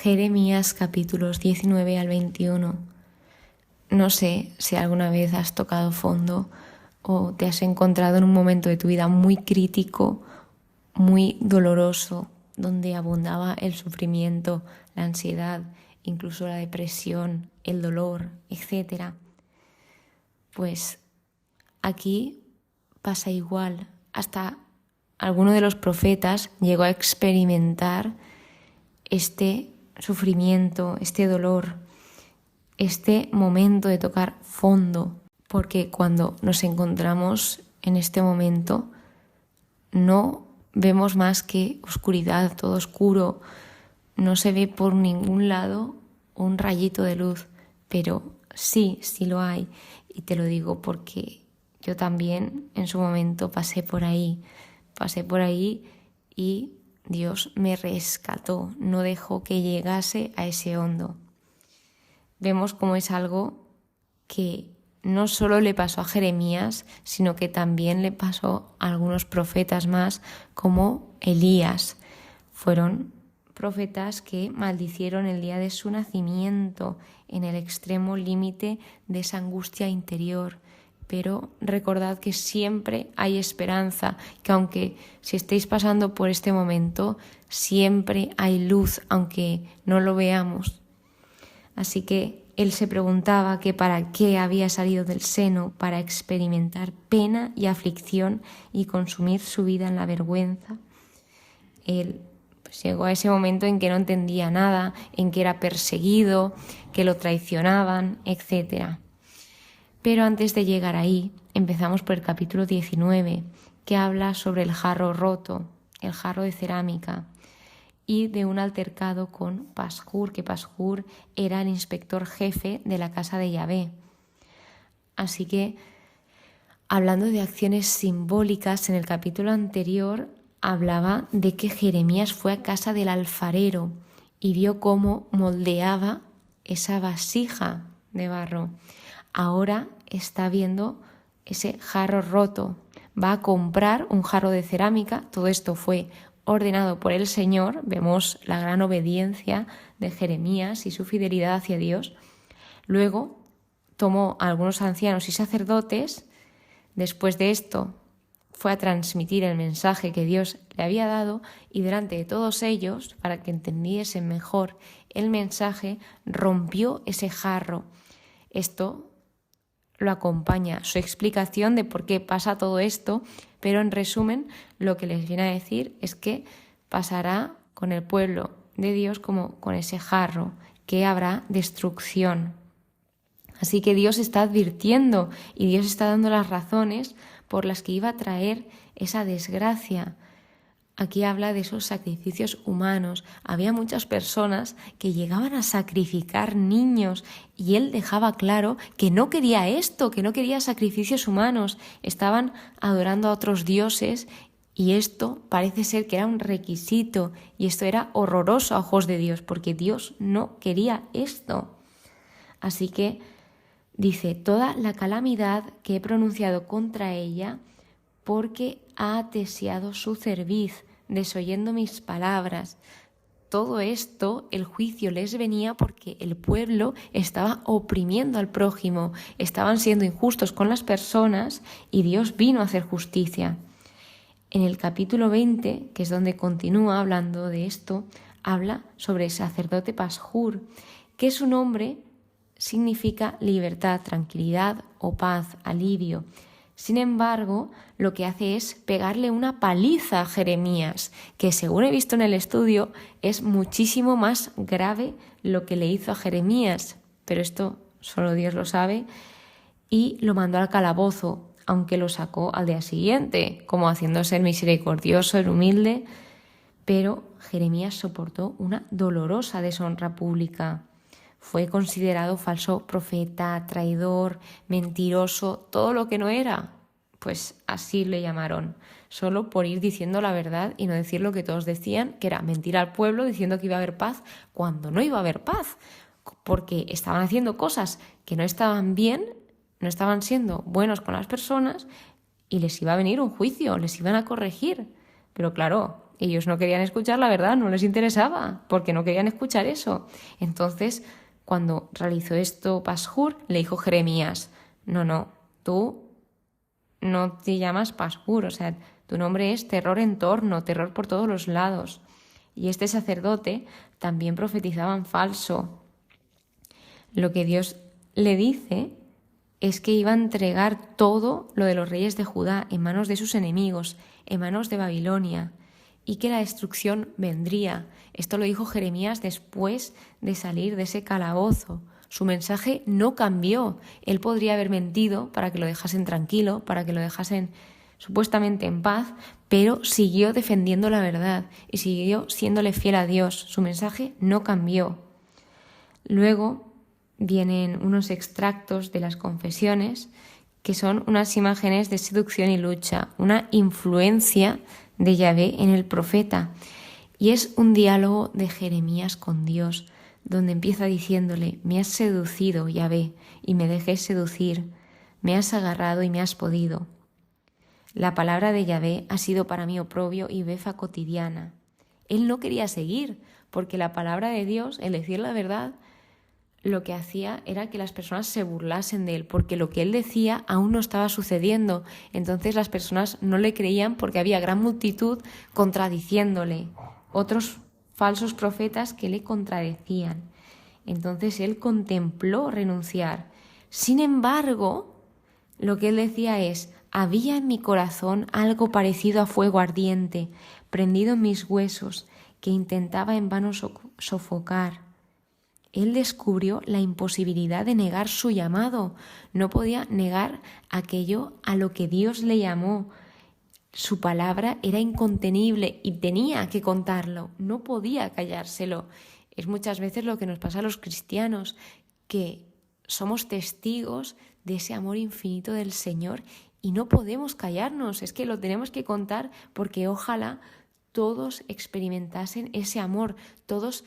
Jeremías capítulos 19 al 21. No sé si alguna vez has tocado fondo o te has encontrado en un momento de tu vida muy crítico, muy doloroso, donde abundaba el sufrimiento, la ansiedad, incluso la depresión, el dolor, etc. Pues aquí pasa igual. Hasta alguno de los profetas llegó a experimentar este sufrimiento, este dolor, este momento de tocar fondo, porque cuando nos encontramos en este momento no vemos más que oscuridad, todo oscuro, no se ve por ningún lado un rayito de luz, pero sí lo hay, y te lo digo porque yo también en su momento pasé por ahí y Dios me rescató, no dejó que llegase a ese hondo. Vemos cómo es algo que no solo le pasó a Jeremías, sino que también le pasó a algunos profetas más, como Elías. Fueron profetas que maldicieron el día de su nacimiento, en el extremo límite de esa angustia interior. Pero recordad que siempre hay esperanza, que aunque si estéis pasando por este momento, siempre hay luz, aunque no lo veamos. Así que él se preguntaba que para qué había salido del seno, para experimentar pena y aflicción y consumir su vida en la vergüenza. Él llegó a ese momento en que no entendía nada, en que era perseguido, que lo traicionaban, etc. Pero antes de llegar ahí, empezamos por el capítulo 19, que habla sobre el jarro roto, el jarro de cerámica, y de un altercado con Pashur, que Pashur era el inspector jefe de la casa de Yahvé. Así que, hablando de acciones simbólicas, en el capítulo anterior hablaba de que Jeremías fue a casa del alfarero y vio cómo moldeaba esa vasija de barro. Ahora está viendo ese jarro roto. Va a comprar un jarro de cerámica. Todo esto fue ordenado por el Señor. Vemos la gran obediencia de Jeremías y su fidelidad hacia Dios. Luego tomó a algunos ancianos y sacerdotes. Después de esto fue a transmitir el mensaje que Dios le había dado, y delante de todos ellos, para que entendiesen mejor el mensaje, rompió ese jarro. Esto lo acompaña su explicación de por qué pasa todo esto, pero en resumen lo que les viene a decir es que pasará con el pueblo de Dios como con ese jarro, que habrá destrucción. Así que Dios está advirtiendo y Dios está dando las razones por las que iba a traer esa desgracia. Aquí habla de esos sacrificios humanos. Había muchas personas que llegaban a sacrificar niños y él dejaba claro que no quería esto, que no quería sacrificios humanos. Estaban adorando a otros dioses y esto parece ser que era un requisito, y esto era horroroso a ojos de Dios, porque Dios no quería esto. Así que dice: toda la calamidad que he pronunciado contra ella, porque ha atesiado su cerviz, desoyendo mis palabras. Todo esto, el juicio les venía porque el pueblo estaba oprimiendo al prójimo, estaban siendo injustos con las personas, y Dios vino a hacer justicia. En el capítulo 20, que es donde continúa hablando de esto, habla sobre el sacerdote Pashur, que su nombre significa libertad, tranquilidad o paz, alivio. Sin embargo, lo que hace es pegarle una paliza a Jeremías, que según he visto en el estudio es muchísimo más grave lo que le hizo a Jeremías, pero esto solo Dios lo sabe, y lo mandó al calabozo, aunque lo sacó al día siguiente, como haciéndose el misericordioso, el humilde. Pero Jeremías soportó una dolorosa deshonra pública. Fue considerado falso profeta, traidor, mentiroso, todo lo que no era. Pues así le llamaron, solo por ir diciendo la verdad y no decir lo que todos decían, que era mentir al pueblo diciendo que iba a haber paz, cuando no iba a haber paz, porque estaban haciendo cosas que no estaban bien, no estaban siendo buenos con las personas, y les iba a venir un juicio, les iban a corregir. Pero claro, Ellos no querían escuchar la verdad, no les interesaba, porque no querían escuchar eso. Entonces, cuando realizó esto Pashur, le dijo Jeremías, no, tú no te llamas Pashur, o sea, tu nombre es terror en torno, terror por todos los lados. Y este sacerdote también profetizaba en falso. Lo que Dios le dice es que iba a entregar todo lo de los reyes de Judá en manos de sus enemigos, en manos de Babilonia, y que la destrucción vendría. Esto lo dijo Jeremías después de salir de ese calabozo. Su mensaje no cambió. Él podría haber mentido para que lo dejasen tranquilo, para que lo dejasen supuestamente en paz, pero siguió defendiendo la verdad y siguió siéndole fiel a Dios. Su mensaje no cambió. Luego vienen unos extractos de las confesiones que son unas imágenes de seducción y lucha, una influencia de Yahvé en el profeta. Y es un diálogo de Jeremías con Dios, donde empieza diciéndole: me has seducido, Yahvé, y me dejé seducir, me has agarrado y me has podido. La palabra de Yahvé ha sido para mí oprobio y befa cotidiana. Él no quería seguir, porque la palabra de Dios, el decir la verdad, lo que hacía era que las personas se burlasen de él, porque lo que él decía aún no estaba sucediendo. Entonces las personas no le creían porque había gran multitud contradiciéndole, otros falsos profetas que le contradecían. Entonces él contempló renunciar. Sin embargo, lo que él decía es: había en mi corazón algo parecido a fuego ardiente, prendido en mis huesos, que intentaba en vano sofocar. Él descubrió la imposibilidad de negar su llamado. No podía negar aquello a lo que Dios le llamó. Su palabra era incontenible y tenía que contarlo. No podía callárselo. Es muchas veces lo que nos pasa a los cristianos, que somos testigos de ese amor infinito del Señor y no podemos callarnos. Es que lo tenemos que contar, porque ojalá todos experimentasen ese amor, todos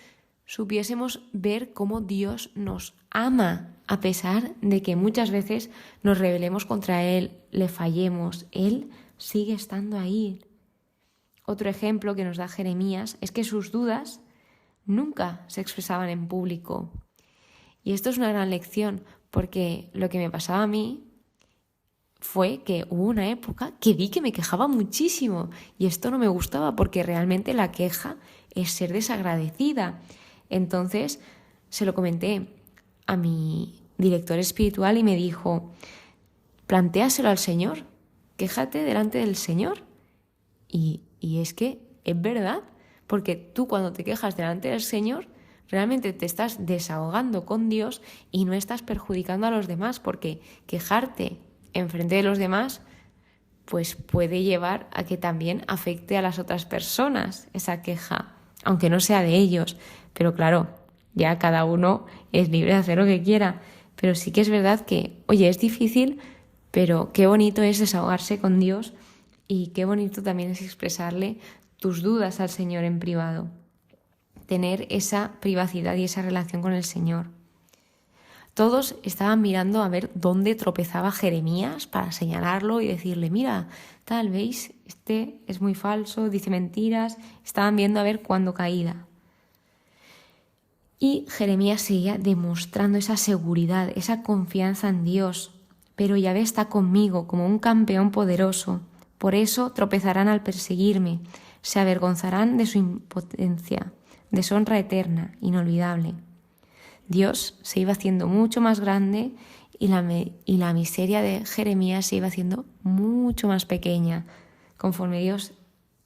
supiésemos ver cómo Dios nos ama, a pesar de que muchas veces nos rebelemos contra Él, le fallemos. Él sigue estando ahí. Otro ejemplo que nos da Jeremías es que sus dudas nunca se expresaban en público. Y esto es una gran lección, porque lo que me pasaba a mí fue que hubo una época que vi que me quejaba muchísimo, y esto no me gustaba, porque realmente la queja es ser desagradecida. Entonces se lo comenté a mi director espiritual y me dijo: plantéaselo al Señor, quéjate delante del Señor. Y es que es verdad, porque tú cuando te quejas delante del Señor realmente te estás desahogando con Dios y no estás perjudicando a los demás, porque quejarte enfrente de los demás pues puede llevar a que también afecte a las otras personas esa queja, aunque no sea de ellos. Pero claro, ya cada uno es libre de hacer lo que quiera. Pero sí que es verdad que, oye, es difícil, pero qué bonito es desahogarse con Dios y qué bonito también es expresarle tus dudas al Señor en privado. Tener esa privacidad y esa relación con el Señor. Todos estaban mirando a ver dónde tropezaba Jeremías para señalarlo y decirle: mira, tal, ¿veis? Este es muy falso, dice mentiras. Estaban viendo a ver cuándo caía. Y Jeremías seguía demostrando esa seguridad, esa confianza en Dios. Pero Yahvé está conmigo como un campeón poderoso. Por eso tropezarán al perseguirme, se avergonzarán de su impotencia, deshonra eterna, inolvidable. Dios se iba haciendo mucho más grande y la miseria de Jeremías se iba haciendo mucho más pequeña, conforme Dios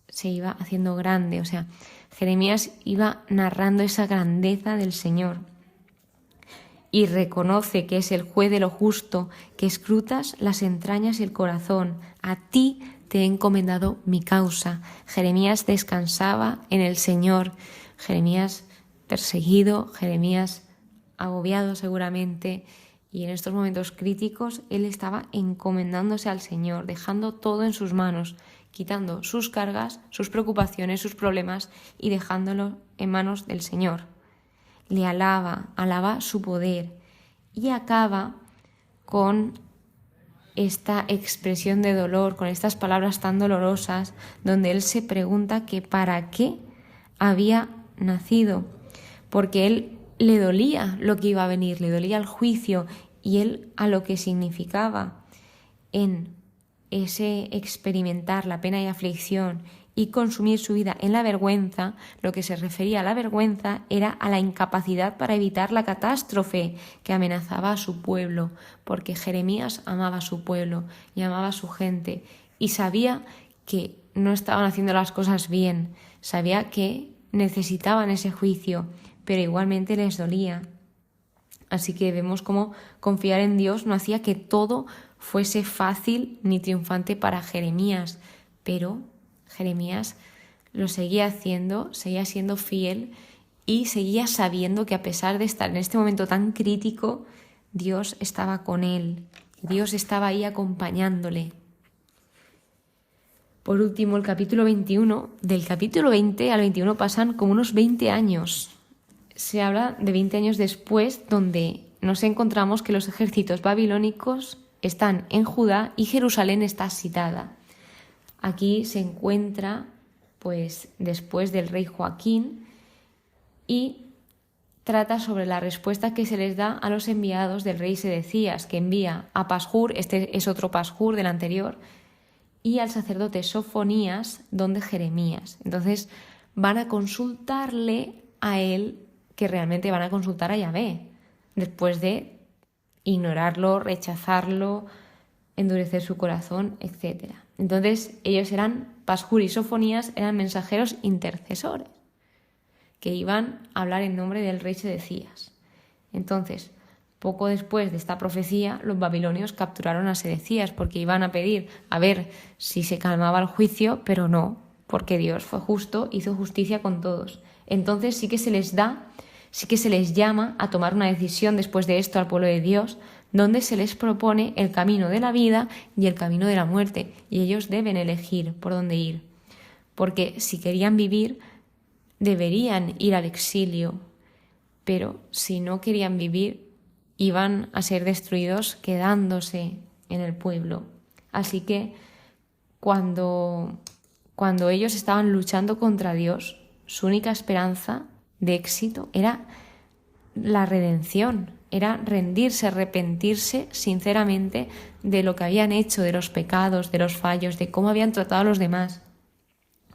se iba haciendo grande. O sea, Jeremías iba narrando esa grandeza del Señor y reconoce que es el juez de lo justo, que escrutas las entrañas y el corazón. A ti te he encomendado mi causa. Jeremías descansaba en el Señor. Jeremías perseguido, Jeremías agobiado seguramente, y en estos momentos críticos él estaba encomendándose al Señor, dejando todo en sus manos, quitando sus cargas, sus preocupaciones, sus problemas y dejándolo en manos del Señor. Le alaba su poder y acaba con esta expresión de dolor, con estas palabras tan dolorosas, donde él se pregunta que para qué había nacido, porque él le dolía lo que iba a venir, le dolía el juicio, y él a lo que significaba en ese experimentar la pena y aflicción y consumir su vida en la vergüenza, lo que se refería a la vergüenza era a la incapacidad para evitar la catástrofe que amenazaba a su pueblo, porque Jeremías amaba a su pueblo y amaba a su gente y sabía que no estaban haciendo las cosas bien, sabía que necesitaban ese juicio, pero igualmente les dolía. Así que vemos cómo confiar en Dios no hacía que todo fuese fácil ni triunfante para Jeremías, pero Jeremías lo seguía haciendo, seguía siendo fiel y seguía sabiendo que a pesar de estar en este momento tan crítico, Dios estaba con él, Dios estaba ahí acompañándole. Por último, el capítulo 21, del capítulo 20 al 21 pasan como unos 20 años. Se habla de 20 años después, donde nos encontramos que los ejércitos babilónicos están en Judá y Jerusalén está sitada. Aquí se encuentra, pues, después del rey Joaquín y trata sobre la respuesta que se les da a los enviados del rey Sedecías, que envía a Pashur, este es otro Pashur del anterior, y al sacerdote Sofonías, donde Jeremías. Entonces van a consultarle a él, que realmente van a consultar a Yahvé, después de ignorarlo, rechazarlo, endurecer su corazón, etc. Entonces ellos Pashur y Sofonías eran mensajeros intercesores, que iban a hablar en nombre del rey Sedecías. Entonces, poco después de esta profecía, los babilonios capturaron a Sedecías porque iban a pedir a ver si se calmaba el juicio, pero no, porque Dios fue justo, hizo justicia con todos. Entonces sí que se les llama a tomar una decisión después de esto al pueblo de Dios, donde se les propone el camino de la vida y el camino de la muerte, y ellos deben elegir por dónde ir, porque si querían vivir, deberían ir al exilio, pero si no querían vivir, iban a ser destruidos quedándose en el pueblo. Así que cuando ellos estaban luchando contra Dios, su única esperanza de éxito era la redención, era rendirse, arrepentirse sinceramente de lo que habían hecho, de los pecados, de los fallos, de cómo habían tratado a los demás,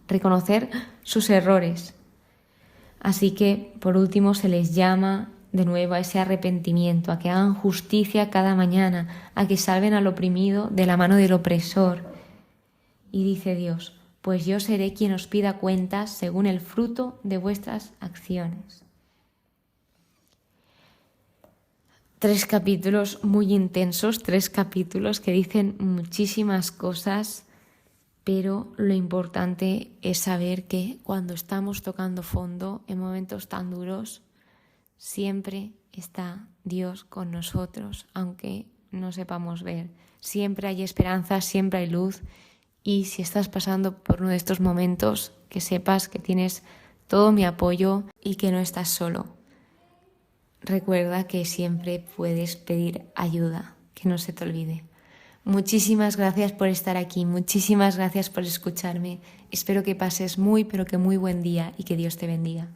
reconocer sus errores. Así que, por último, se les llama de nuevo a ese arrepentimiento, a que hagan justicia cada mañana, a que salven al oprimido de la mano del opresor. Y dice Dios: pues yo seré quien os pida cuentas según el fruto de vuestras acciones. 3 capítulos muy intensos, 3 capítulos que dicen muchísimas cosas, pero lo importante es saber que cuando estamos tocando fondo, en momentos tan duros, siempre está Dios con nosotros, aunque no sepamos ver. Siempre hay esperanza, siempre hay luz. Y si estás pasando por uno de estos momentos, que sepas que tienes todo mi apoyo y que no estás solo. Recuerda que siempre puedes pedir ayuda, que no se te olvide. Muchísimas gracias por estar aquí, muchísimas gracias por escucharme. Espero que pases muy, pero que muy buen día y que Dios te bendiga.